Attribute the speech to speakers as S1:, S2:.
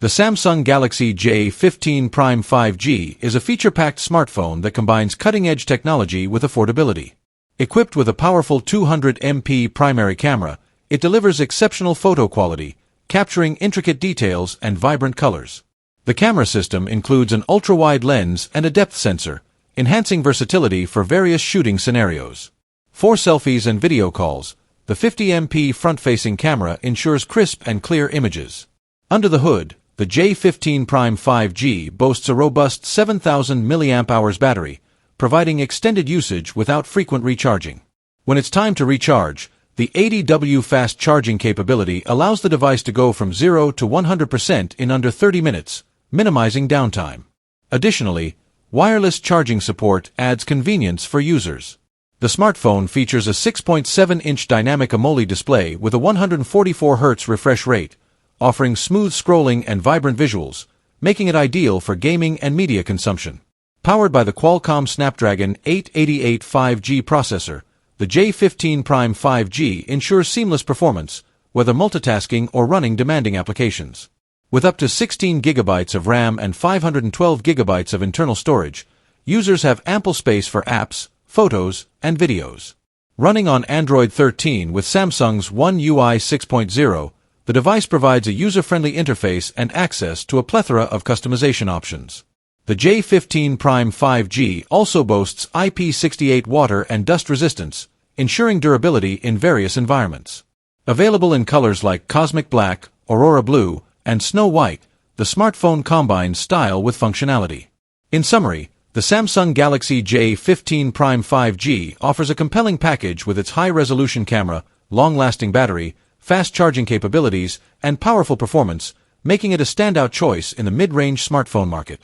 S1: The Samsung Galaxy J15 Prime 5G is a feature-packed smartphone that combines cutting-edge technology with affordability. Equipped with a powerful 200MP primary camera, it delivers exceptional photo quality, capturing intricate details and vibrant colors. The camera system includes an ultra-wide lens and a depth sensor, enhancing versatility for various shooting scenarios. For selfies and video calls, the 50MP front-facing camera ensures crisp and clear images. Under the hood, the J15 Prime 5G boasts a robust 7,000 mAh battery, providing extended usage without frequent recharging. When it's time to recharge, the 80W fast charging capability allows the device to go from 0 to 100% in under 30 minutes, minimizing downtime. Additionally, wireless charging support adds convenience for users. The smartphone features a 6.7-inch dynamic AMOLED display with a 144Hz refresh rate, offering smooth scrolling and vibrant visuals, making it ideal for gaming and media consumption. Powered by the Qualcomm Snapdragon 888 5G processor, the J15 Prime 5G ensures seamless performance, whether multitasking or running demanding applications. With up to 16 GB of RAM and 512 GB of internal storage, users have ample space for apps, photos, and videos. Running on Android 13 with Samsung's One UI 6.0, the device provides a user-friendly interface and access to a plethora of customization options. The J15 Prime 5G also boasts IP68 water and dust resistance, ensuring durability in various environments. Available in colors like Cosmic Black, Aurora Blue, and Snow White, the smartphone combines style with functionality. In summary, the Samsung Galaxy J15 Prime 5G offers a compelling package with its high-resolution camera, long-lasting battery, fast charging capabilities, and powerful performance, making it a standout choice in the mid-range smartphone market.